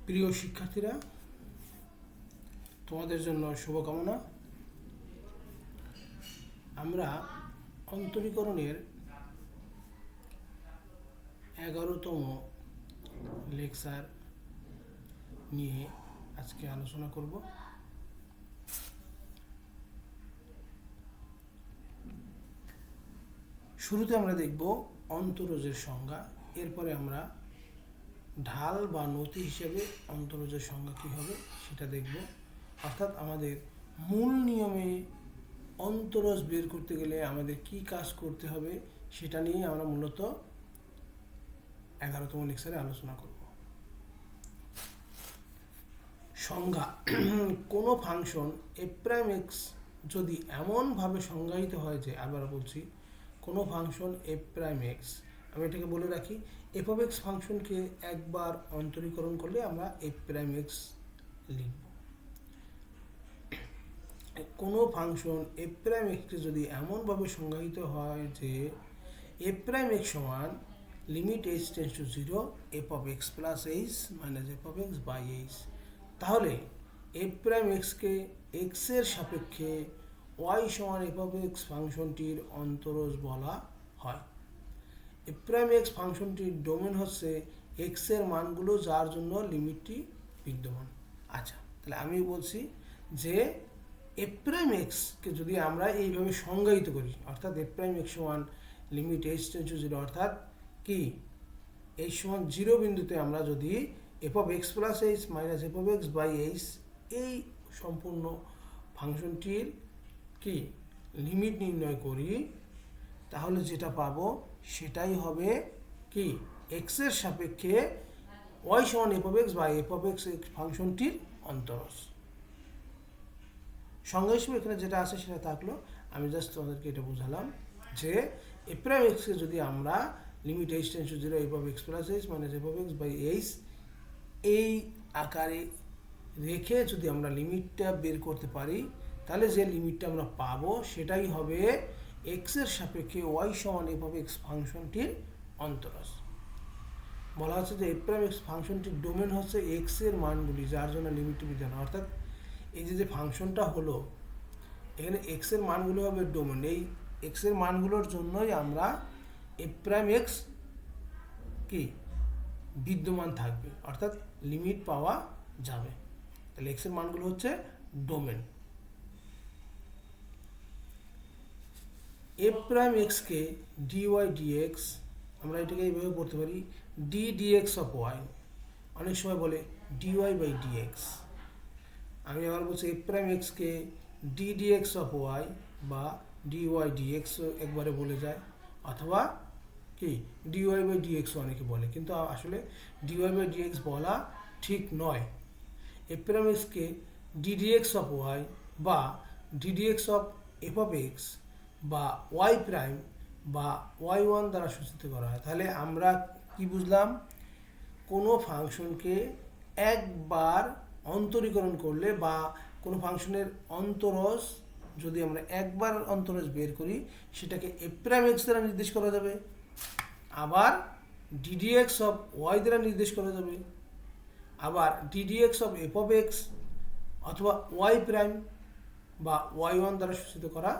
প্রিয় শিক্ষার্থীরা, তোমাদের জন্য শুভকামনা। আমরা অন্তরীকরণের 11তম লেকচার নিয়ে আজকে আলোচনা করব। শুরুতে আমরা দেখব অন্তরজের সংজ্ঞা, এরপরে আমরা ঢাল বা নতি হিসেবে অন্তরজের সংজ্ঞা কী হবে সেটা দেখব। অর্থাৎ আমাদের মূল নিয়মে অন্তরজ বের করতে গেলে আমাদের কি কাজ করতে হবে সেটা নিয়ে আমরা মূলত 11তম লেকচারে আলোচনা করব। সংজ্ঞা: কোনো ফাংশন এফ প্রাইম এক্স যদি এমনভাবে সংজ্ঞায়িত হয় যে, আবার বলছি, কোনো ফাংশন এফ প্রাইম এক্স, আমি এটাকে বলে রাখি, এফ অফ এক্স ফাংশনকে একবার অন্তরীকরণ করলে আমরা এফ প্রাইম এক্স লিখব। কোনো ফাংশন এফ প্রাইম এক্সকে যদি এমনভাবে সংজ্ঞায়িত হয় যে এফ প্রাইম এক্স সমান limit H tends to 0 F of X plus H minus F of X by H, তাহলে এফ প্রাইম এক্সকে এক্সের সাপেক্ষে ওয়াই সমান এফ অফ এক্স ফাংশনটির অন্তরজ বলা হয়। এফ প্রাইম এক্স ফাংশনটির ডোমেন হচ্ছে এক্সের মানগুলো যার জন্য লিমিটটি বিদ্যমান। আচ্ছা, তাহলে আমি বলছি যে এফ প্রাইম এক্সকে যদি আমরা এইভাবে সংজ্ঞায়িত করি, অর্থাৎ এফ প্রাইম এক্স সমান লিমিট এইচ টেন্ডস টু 0, অর্থাৎ কি এইচ সমান 0 বিন্দুতে আমরা যদি F of X plus H minus F of X by H এই সম্পূর্ণ ফাংশনটির কি লিমিট নির্ণয় করি, তাহলে যেটা পাবো সেটাই হবে কি এক্সের সাপেক্ষে ওয়াই সমান F of X by F of X ফাংশনটির অন্তরজ। সংজ্ঞা হিসেবে এখানে যেটা আছে সেটা থাকলো, আমি জাস্ট তোমাদেরকে এটা বুঝালাম যে এফ প্রাইম এক্সকে যদি আমরা limit H tends to 0 F of X plus H minus F of X by H এই আকারে রেখে যদি আমরা লিমিটটা বের করতে পারি, তাহলে যে লিমিটটা আমরা পাবো সেটাই হবে এক্সের সাপেক্ষে ওয়াই সমান এফ অফ এক্স ফাংশনটির অন্তরজ। বলা হচ্ছে যে এফ প্রাইম এক্স ফাংশনটির ডোমেন হচ্ছে এক্সের মানগুলি যার জন্য লিমিটটি বিদ্যমান, অর্থাৎ এই যে ফাংশনটা হলো এখানে এক্সের মানগুলো হবে ডোমেন, এই এক্সের মানগুলোর জন্যই আমরা এফ প্রাইম এক্স কি বিদ্যমান থাকবে, অর্থাৎ লিমিট পাওয়া যাবে। তাহলে এক্সের মানগুলো হচ্ছে ডোমেন। এফ প্রাইম এক্সকে ডিওয়াই ডিএক্স, আমরা এটাকে এইভাবে পড়তে পারি ডি ডিএক্স অফ ওয়াই, অনেক সময় বলে ডিওয়াই বাই ডিএক্স। আমি আবার বলছি এফ প্রাইম এক্সকে ডি ডিএক্স অফ ওয়াই বা ডিওয়াই ডিএক্স একবারে বলে যায়, অথবা কি ডিওয়াই বাই ডিএক্স অনেকে বলে, কিন্তু আসলে ডিওয়াই বাই ডিএক্স বলা ঠিক নয়। এফ প্রাইম এক্সকে ডিডিএক্স অফ ওয়াই বা D D X of F of X বা ওয়াই প্রাইম বা ওয়াই ওয়ান দ্বারা সূচিত করা হয়। তাহলে আমরা কি বুঝলাম? কোনো ফাংশনকে একবার অন্তরীকরণ করলে বা কোনো ফাংশনের অন্তরজ যদি আমরা একবার অন্তরজ বের করি, সেটাকে এফ প্রাইম এক্স দ্বারা নির্দেশ করা যাবে, আবার ডিডিএক্স অফ ওয়াই দ্বারা নির্দেশ করা যাবে, আবার ddx of F of x অথবা ওয়াই প্রাইম বা ওয়াই ওয়ান দ্বারা সূচিত করা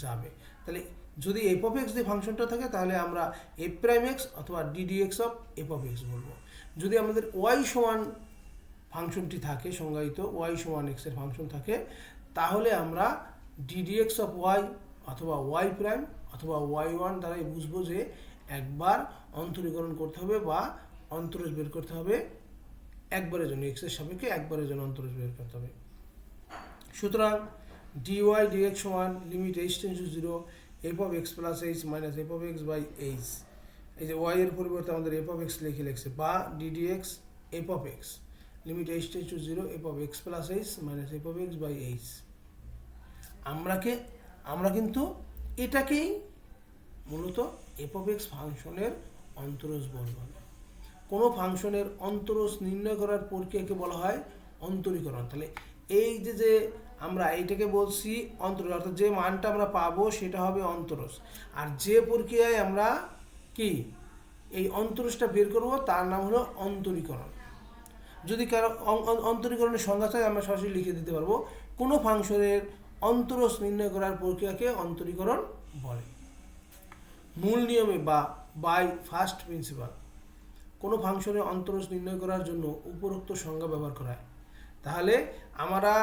যাবে। তাহলে যদি এফ অফ এক্স দিয়ে ফাংশনটা থাকে তাহলে আমরা এফ প্রাইম এক্স অথবা ddx of F of x বলবো। যদি আমাদের ওয়াই সমান ফাংশনটি থাকে সংজ্ঞায়িত, ওয়াই সমান এক্সের ফাংশন থাকে, তাহলে আমরা ডিডিএক্স অফ ওয়াই অথবা ওয়াই প্রাইম অথবা ওয়াই ওয়ান দ্বারাই বুঝবো যে একবার অন্তরীকরণ করতে হবে বা অন্তরজ বের করতে হবে একবারের জন্য, এক্সের সাপেক্ষে একবারের জন্য অন্তরজ বের করতে হবে। সুতরাং ডিওয়াই ডিএক্স সমান limit H tends to 0 F of X plus H minus F of X by H, এই যে ওয়াই এর পরিবর্তে আমাদের এফ অফ এক্স লিখছে, বা D D X F of X limit H tends to 0 F of X plus H minus F of X by H. আমরা কিন্তু এটাকেই মূলত এফ অফ এক্স ফাংশনের অন্তরজ বলব। কোনো ফাংশনের অন্তরজ নির্ণয় করার প্রক্রিয়াকে বলা হয় অন্তরীকরণ। তাহলে এই যে আমরা এইটাকে বলছি অন্তরজ, অর্থাৎ যে মানটা আমরা পাবো সেটা হবে অন্তরজ, আর যে প্রক্রিয়ায় আমরা কি এই অন্তরজটা বের করব তার নাম হলো অন্তরীকরণ। যদি কারো অন্তরীকরণের সংজ্ঞা চাই আমরা সরাসরি লিখে দিতে পারবো, কোনো ফাংশনের অন্তরজ নির্ণয় করার প্রক্রিয়াকে অন্তরীকরণ বলে। মূল নিয়মে বা বাই ফার্স্ট প্রিন্সিপাল কোনো ফাংশনের অন্তরজ নির্ণয় করার জন্য উপরোক্ত সংজ্ঞা ব্যবহার করা হয়। তাহলে আমরা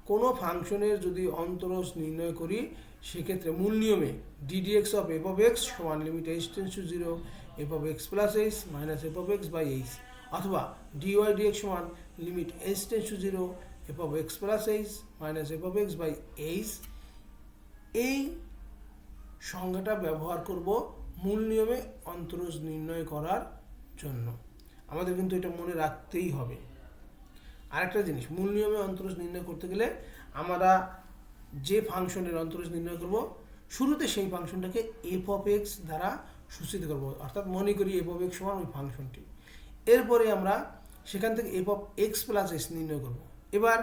কোনো ফাংশনের যদি অন্তরজ নির্ণয় করি সেক্ষেত্রে মূল নিয়মে ddx of f of x সমান limit h tends to 0 f of x plus h minus f of x by h, অথবা dy dx সমান limit h tends to 0 f of x plus h minus f of x by h, এই সংজ্ঞাটা ব্যবহার করব মূল নিয়মে অন্তরজ নির্ণয় করার জন্য। আমাদের কিন্তু এটা মনে রাখতেই হবে। আরেকটা জিনিস, মূল নিয়মে অন্তরজ নির্ণয় করতে গেলে আমরা যে ফাংশনের অন্তরজ নির্ণয় করব শুরুতে সেই ফাংশনটাকে এফ অফ এক্স দ্বারা সূচিত করব, অর্থাৎ মনে করি এফ অফ এক্স সমান ওই ফাংশনটি। এরপরে আমরা সেখান থেকে F of X plus x নির্ণয় করব। এবার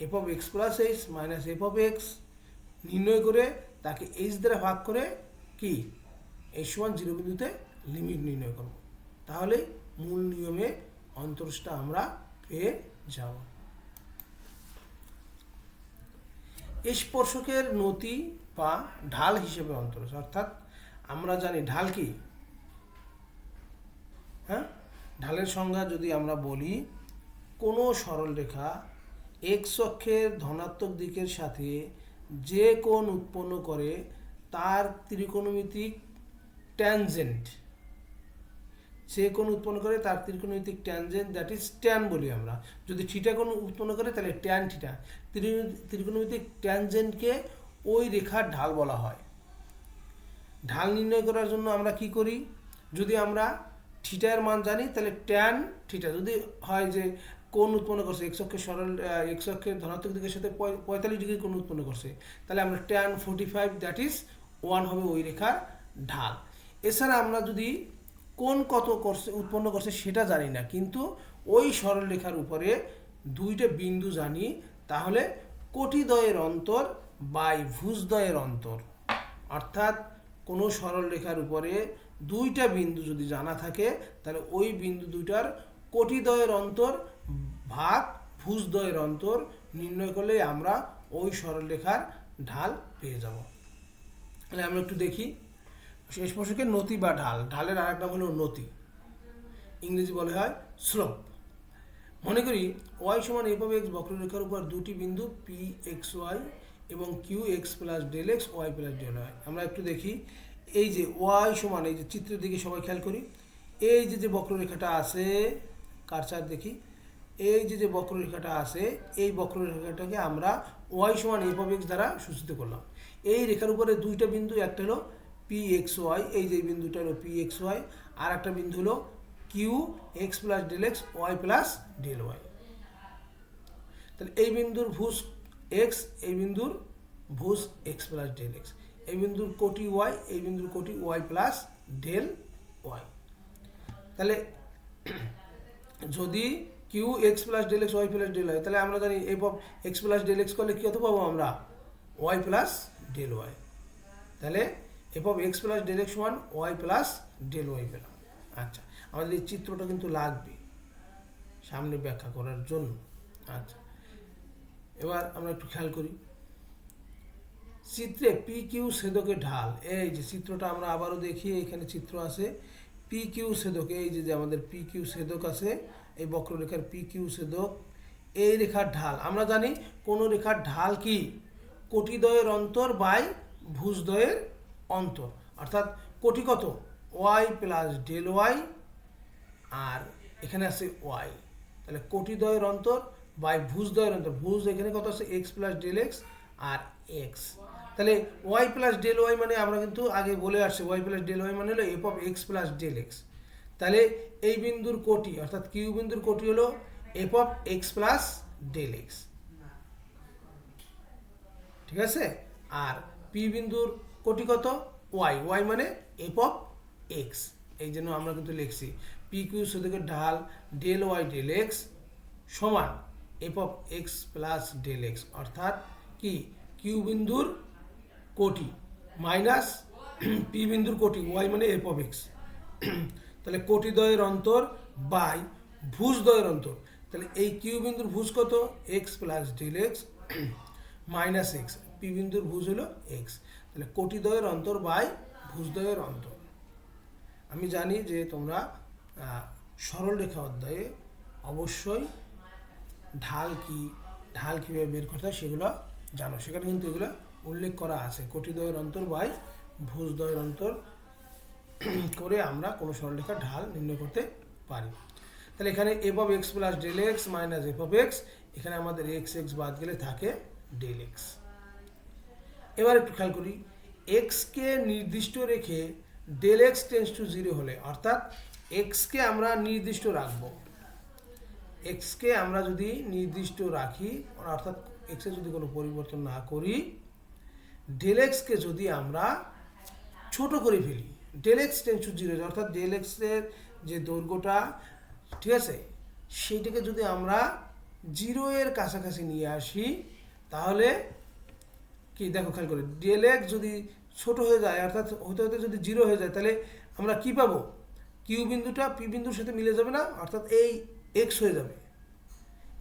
F of X plus x minus F of x নির্ণয় করে তাকে এইচ দ্বারা ভাগ করে কি এইচ সমান 0 বিন্দুতে লিমিট নির্ণয় করব। তাহলে মূল নিয়মে অন্তরজটা আমরা পেয়ে যাব। স্পর্শকের নতি বা ঢাল হিসেবে অন্তরজ, অর্থাৎ আমরা জানি ঢাল কি, হ্যাঁ, ঢালের সংজ্ঞা যদি আমরা বলি, কোনো সরলরেখা এক্স অক্ষের ধনাত্মক দিকের সাথে যে কোণ উৎপন্ন করে তার ত্রিকোণমিতিক ট্যানজেন্ট, যে কোণ উৎপন্ন করে তার ত্রিকোণমিতিক ট্যানজেন্ট, দ্যাট ইজ ট্যান বলি আমরা। যদি থিটা কোণ উৎপন্ন করে তাহলে ট্যান থিটা। ত্রিকোণমিতিক ট্যানজেন্টকে ওই রেখার ঢাল বলা হয়। ঢাল নির্ণয় করার জন্য আমরা কি করি, যদি আমরা থিটার মান জানি তাহলে ট্যান থিটা যদি হয় যে কোণ উৎপন্ন করছে এক্স অক্ষের সরল এক্স অক্ষের ধনাত্মক দিকের সাথে 45 ডিগ্রি কোণ উৎপন্ন করছে, তাহলে আমরা ট্যান 45 দ্যাট ইজ 1 হবে ওই রেখার ঢাল। এছাড়া আমরা যদি কোণ কত করছে উৎপন্ন করছে সেটা জানি না, কিন্তু ওই সরল রেখার উপরে দুইটা বিন্দু জানি, তাহলে কোটিদ্বয়ের অন্তর বাই ভুজদ্বয়ের অন্তর, অর্থাৎ কোনো সরল রেখার উপরে দুইটা বিন্দু যদি জানা থাকে তাহলে ওই বিন্দু দুইটার কোটিদ্বয়ের অন্তর ভাগ ভুজদ্বয়ের অন্তর নির্ণয় করলে আমরা ওই সরল রেখার ঢাল পেয়ে যাব। তাহলে আমরা একটু দেখি স্পর্শকের নতি বা ঢাল। ঢালের আরেক নাম হলো নতি, ইংরেজি বলা হয় স্লোপ। মনে করি ওয়াই সমান এফ অফ এক্স বক্ররেখার উপর দুটি বিন্দু পি এক্স ওয়াই এবং Q X plus del X Y plus del Y. আমরা একটু দেখি, এই যে ওয়াই সমান, এই যে চিত্রের দিকে সবাই খেয়াল করি, এই যে বক্ররেখাটা আছে, কারচার দেখি, এই যে বক্ররেখাটা আছে এই বক্ররেখাটাকে আমরা ওয়াই সমান এফ অফ এক্স দ্বারা সূচিত করলাম। এই রেখার উপরে দুইটা বিন্দু, একটা হলো পি এক্স ওয়াই, এই যে বিন্দুটা হলো পি এক্স ওয়াই, আর একটা বিন্দু হলো Q X plus del X Y plus del Y. তাহলে এই বিন্দুর ভুজ এক্স, এই বিন্দুর ভুজ এক্স প্লাস ডেল এক্স, এই বিন্দুর কোটি ওয়াই, এই বিন্দুর কোটি ওয়াই প্লাস ডেল ওয়াই। তাহলে যদি Q X plus del X Y plus del Y, তাহলে আমরা জানি F of X plus del X করলে কত পাবো আমরা, ওয়াই প্লাস ডেল ওয়াই। তাহলে F of X plus del X সমান ওয়াই প্লাস ডেল ওয়াই পেলাম। আচ্ছা, আমাদের এই চিত্রটা কিন্তু লাগবে সামনে ব্যাখ্যা করার জন্য। আচ্ছা, এবার আমরা একটু খেয়াল করি, চিত্রে পি কিউ ছেদকের ঢাল, এই যে চিত্রটা আমরা আবারও দেখি, এখানে চিত্র আছে পি কিউ ছেদক, এই যে আমাদের পি কিউ ছেদক আছে, এই বক্ররেখার পি কিউ ছেদক, এই রেখার ঢাল। আমরা জানি কোন রেখার ঢাল কি, কোটিদ্বয়ের অন্তর বাই ভুজদ্বয়ের অন্তর, অর্থাৎ কোটি কত, ওয়াই প্লাস ডেল ওয়াই, আর এখানে আছে ওয়াই, তাহলে কোটিদ্বয়ের অন্তর বাই ভুজদ্বয়ের অন্তর, ভুজ এখানে কত আছে এক্স প্লাস ডেল এক্স আর এক্স। তাহলে ওয়াই প্লাস ডেল ওয়াই মানে আমরা কিন্তু আগে বলে আসছি, ওয়াই প্লাস ডেল ওয়াই মানে হলো F of X plus del X. তাহলে এই বিন্দুর কোটি অর্থাৎ কিউ বিন্দুর কোটি হলো F of X plus del X, ঠিক আছে। আর পি বিন্দুর কোটি কত, ওয়াই, ওয়াই মানে এফ অফ এক্স, এই জন্য আমরা কিন্তু লিখছি পি কিউ ছেদকের ঢাল ডেল ওয়াই ডেল এক্স সমান F of X plus del X, অর্থাৎ কি কিউ বিন্দুর কোটি মাইনাস পি বিন্দুর কোটি, ওয়াই মানে এফ অফ এক্স, তাহলে কোটিদ্বয়ের অন্তর বাই ভুজদ্বয়ের অন্তর। তাহলে এই কিউ বিন্দুর ভুজ কত, X plus del X minus X, P বিন্দুর ভুজ হলো এক্স। তাহলে কোটিদ্বয়ের অন্তর বাই ভুজদ্বয়ের অন্তর। আমি জানি যে তোমরা সরল রেখা অধ্যায়ে অবশ্যই ঢাল কীভাবে বের করতে হয় সেগুলো জানো, সেখানে কিন্তু এগুলো উল্লেখ করা আছে। কোটিদ্বয়ের অন্তর বাই ভুজদ্বয়ের অন্তর করে আমরা কোনো সরলরেখার ঢাল নির্ণয় করতে পারি। তাহলে এখানে F of X plus del X minus F of X, এখানে আমাদের এক্স এক্স বাদ গেলে থাকে ডেল এক্স। এবার একটু খেয়াল করি, এক্সকে নির্দিষ্ট রেখে del X tends to zero হলে, অর্থাৎ এক্সকে আমরা নির্দিষ্ট রাখব, এক্সকে আমরা যদি নির্দিষ্ট রাখি অর্থাৎ এক্সে যদি কোনো পরিবর্তন না করি, ডেল এক্সকে যদি আমরা ছোট করে ফেলি, del X tends to zero, অর্থাৎ ডেল এক্সের যে দৈর্ঘ্যটা, ঠিক আছে, সেইটাকে যদি আমরা জিরো এর কাছাকাছি নিয়ে আসি, তাহলে কি দেখো খেয়াল করে, ডেল এক্স যদি ছোট হয়ে যায় অর্থাৎ হতে হতে যদি জিরো হয়ে যায়, তাহলে আমরা কি পাবো, কিউ বিন্দুটা পি বিন্দুর সাথে মিলে যাবে না, অর্থাৎ এই এক্স হয়ে যাবে।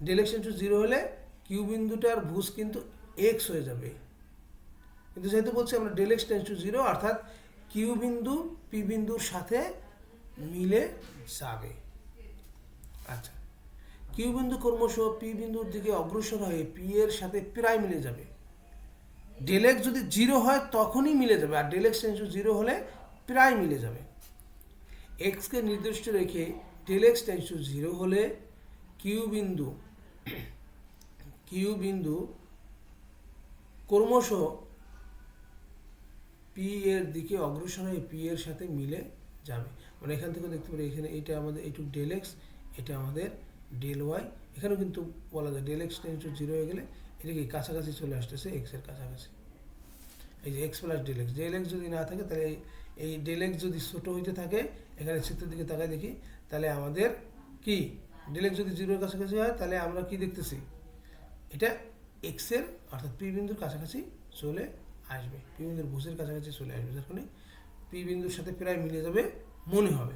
ডেল এক্স ইন্টু জিরো হলে কিউ বিন্দুটার ভুজ কিন্তু এক্স হয়ে যাবে, কিন্তু যেহেতু বলছি আমরা del X tends to zero, অর্থাৎ কিউ বিন্দু পি বিন্দুর সাথে মিলে যাবে। আচ্ছা, কিউ বিন্দু ক্রমশ পি বিন্দুর দিকে অগ্রসর হয়ে পি এর সাথে প্রায় মিলে যাবে। ডেল এক্স যদি জিরো হয় তখনই মিলে যাবে, আর del X tends to zero হলে প্রায় মিলে যাবে। এক্সকে নির্দিষ্ট রেখে del X tends to zero হলে কিউ বিন্দু ক্রমশ পি এর দিকে অগ্রসর হয়ে পি এর সাথে মিলে যাবে। মানে এখান থেকে দেখতে পারি এখানে এটা আমাদের এইটুকু ডেল এক্স, এটা আমাদের ডেল ওয়াই। এখানেও কিন্তু বলা যায় del X tends to zero হয়ে গেলে এটা কি কাছাকাছি চলে আসতেছে এক্সের কাছাকাছি। এই যে এক্স প্লাস ডেল এক্স যদি না থাকে, তাহলে এই ডেল এক্স যদি ছোটো হইতে থাকে, এখানে চিত্রের দিকে তাকায় দেখি, তাহলে আমাদের কি ডেল এক্স যদি জিরোর কাছাকাছি হয়, তাহলে আমরা কি দেখতেছি, এটা এক্সের অর্থাৎ পি বিন্দুর কাছাকাছি চলে আসবে, পি বিন্দুর ভুজের কাছাকাছি চলে আসবে, যার ফলে পি বিন্দুর সাথে প্রায় মিলে যাবে মনে হবে।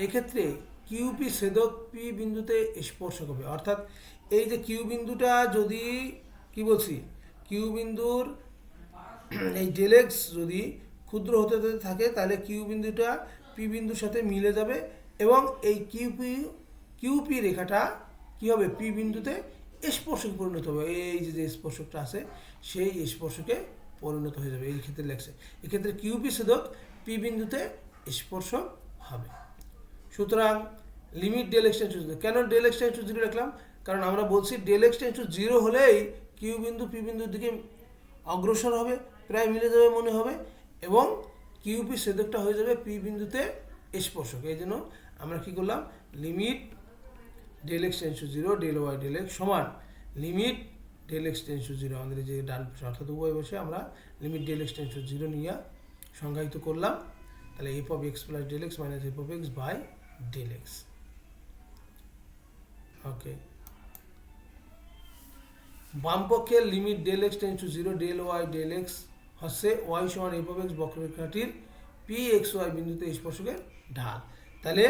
এক্ষেত্রে কিউপি ছেদক পি বিন্দুতে স্পর্শক হবে, অর্থাৎ এই যে কিউ বিন্দুটা যদি কি বলছি, কিউ বিন্দুর এই ডেল এক্স যদি ক্ষুদ্র হতে থাকে, তাহলে কিউ বিন্দুটা পি বিন্দুর সাথে মিলে যাবে এবং এই কিউপি রেখাটা কি হবে, পি বিন্দুতে স্পর্শকে পরিণত হবে। এই যে স্পর্শকটা আছে সেই স্পর্শকে পরিণত হয়ে যাবে, এই ক্ষেত্রে লেখছে। এক্ষেত্রে কিউপি ছেদক পি বিন্দুতে স্পর্শক হবে। সুতরাং limit del X tends to zero, কেন del X tends to zero রাখলাম, কারণ আমরা বলছি del X tends to zero হলেই কিউ বিন্দু পি বিন্দুর দিকে অগ্রসর হবে, প্রায় মিলে যাবে মনে হবে, এবং কিউপি ছেদকটা হয়ে যাবে পি বিন্দুতে স্পর্শক। এই জন্য আমরা কী করলাম, limit del X tends to zero del Y del X সমান limit del X tends to zero, আমাদের যে ডান পাশে অর্থাৎ উভয় বসে আমরা limit del X tends to zero নিয়ে সংজ্ঞায়িত করলাম। তাহলে F of X plus del X minus F of X by del X. Okay, বাম পক্ষের limit del X tends to zero del Y del X হচ্ছে ওয়াই সমান F of x বক্ররেখাটির P X Y বিন্দুতে স্পর্শকের ঢাল। তাহলে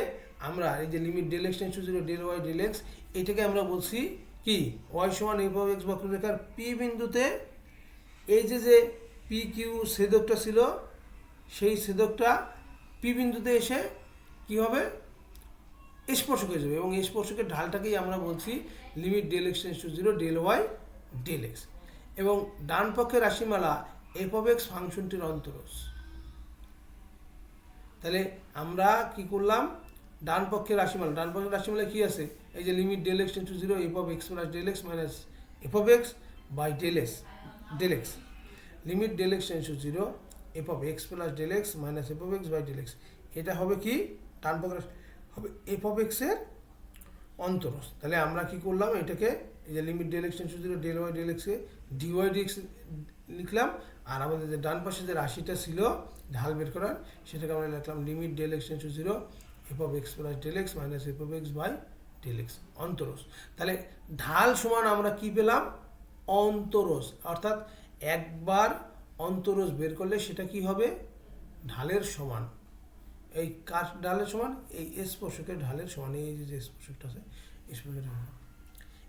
আমরা এই যে limit del X tends to zero del Y del X, এটাকে আমরা বলছি কি, ওয়াই সমান এফ অফ এক্স বক্ররেখার পি বিন্দুতে এই যে পি কিউ ছেদকটা ছিল, সেই ছেদকটা পি বিন্দুতে এসে কি হবে, স্পর্শক হয়ে যাবে, এবং এই স্পর্শকের ঢালটাকেই আমরা বলছি limit del X tends to zero del Y del X. এবং ডান পক্ষের রাশিমালা এফ অফ এক্স ফাংশনটির অন্তরজ। তাহলে আমরা কি করলাম, ডান পক্ষের রাশিমালা কি আছে, এই যে limit del X tends to zero F of X plus del X minus F of X by del X, limit del X tends to zero F of X plus del X minus F of X by del X. এটা হবে কি, ডান পক্ষের হবে F of এক্সের অন্তরজ। তাহলে আমরা কি করলাম, এটাকে এই যে limit del X tends to zero del Y del এক্সকে ডিওয়াই ডিএক্স লিখলাম, আর আমাদের যে ডান পাশে যে রাশিটা ছিল ঢাল বের করার, সেটাকে আমরা লিখলাম limit del X tends to zero F of X plus del X minus F of X by del X অন্তরজ। তাহলে ঢাল সমান আমরা কি পেলাম, অন্তরজ, অর্থাৎ একবার অন্তরজ বের করলে সেটা কি হবে, ঢালের সমান। এই কার ঢালের সমান, এই স্পর্শকের ঢালের সমান, এই যে স্পর্শকটা আছে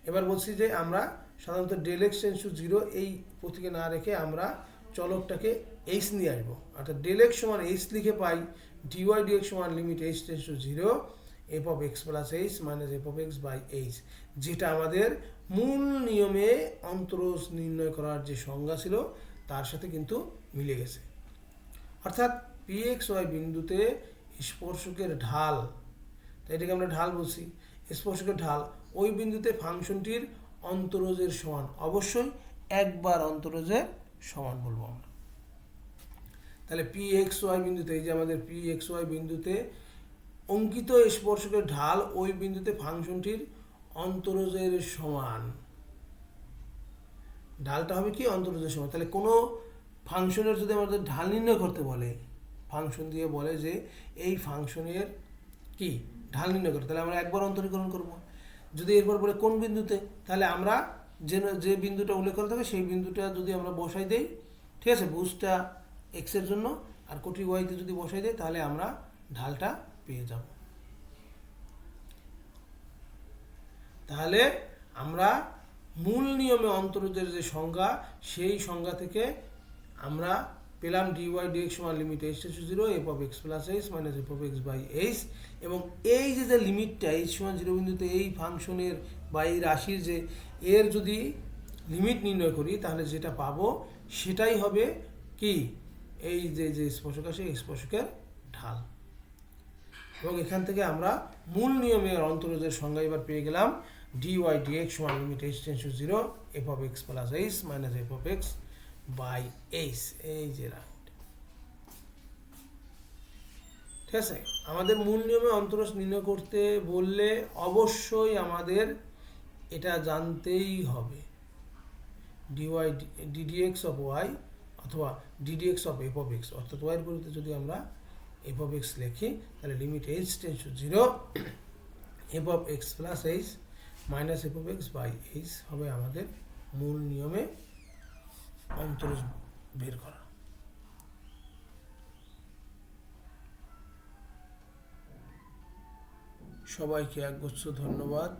এবার বলছি যে আমরা সাধারণত del X tends to zero এই প্রতীকে না রেখে আমরা চলকটাকে এইচ নিয়ে আসবো, অর্থাৎ ডেল এক্স সমান এইচ লিখে পাই ডিওয়াই ডিএক্স সমান limit H tends to zero F of X plus H minus F of X by H, যেটা আমাদের মূল নিয়মে অন্তরজ নির্ণয় করার যে সংজ্ঞা ছিল তার সাথে কিন্তু মিলে গেছে। অর্থাৎ পি এক্স ওয়াই বিন্দুতে স্পর্শকের ঢাল, তাই এটাকে আমরা ঢাল বলছি, স্পর্শকের ঢাল ওই বিন্দুতে ফাংশনটির অন্তরজের সমান, অবশ্যই একবার অন্তরজের সমান বলবো আমরা। তাহলে পি এক্স ওয়াই বিন্দুতে, এই যে আমাদের পি এক্স ওয়াই বিন্দুতে অঙ্কিত স্পর্শকের ঢাল ওই বিন্দুতে ফাংশনটির অন্তরজের সমান, ঢালটা হবে কি অন্তরজের সমান। তাহলে কোনো ফাংশনের যদি আমাদের ঢাল নির্ণয় করতে বলে, ফাংশন দিয়ে বলে যে এই ফাংশনের কি ঢাল নির্ণয় করতে, তাহলে আমরা একবার অন্তরীকরণ করব। যদি এরপর বলে কোন বিন্দুতে, তাহলে আমরা যে বিন্দুটা উল্লেখ করা থাকে সেই বিন্দুটা যদি আমরা বসাই দেই, ঠিক আছে, বুঝটা এক্সের জন্য আর কোটি ওয়াইতে যদি বসাই দেই তাহলে আমরা ঢালটা পেয়ে যাব। তাহলে আমরা মূল নিয়মে অন্তরজের যে সংজ্ঞা, সেই সংজ্ঞা থেকে আমরা পেলাম ডিওয়াই ডিএক্স সমান limit H tends to zero F of X plus H minus F of X by H, এবং এই যে লিমিটটা এইচ সমান জিরো বিন্দুতে এই ফাংশনের বা এই রাশির যে এর যদি লিমিট নির্ণয় করি তাহলে যেটা পাবো সেটাই হবে কি এই যে স্পর্শক আসে এই স্পর্শকের ঢাল। এবং এখান থেকে আমরা মূল নিয়মের অন্তরজের সংজ্ঞা এবার পেয়ে গেলাম ডিওয়াই ডিএক্স সমান limit H tends to zero F of X plus H minus F of X by H, এই যে রাইট। ঠিক আছে, আমাদের মূল নিয়মে অন্তরজ নির্ণয় করতে বললে অবশ্যই আমাদের এটা জানতেই হবে ডিওয়াই ডিডিএক্স অফ ওয়াই অথবা ddx of F of x, অর্থাৎ ওয়াইয়ের পরিবর্তে যদি আমরা এফ অফ এক্স লিখি তাহলে limit H tends to zero F of X plus H minus F of X by H হবে আমাদের মূল নিয়মে অন্তরজ বের করা। সবাইকে একগুচ্ছ ধন্যবাদ।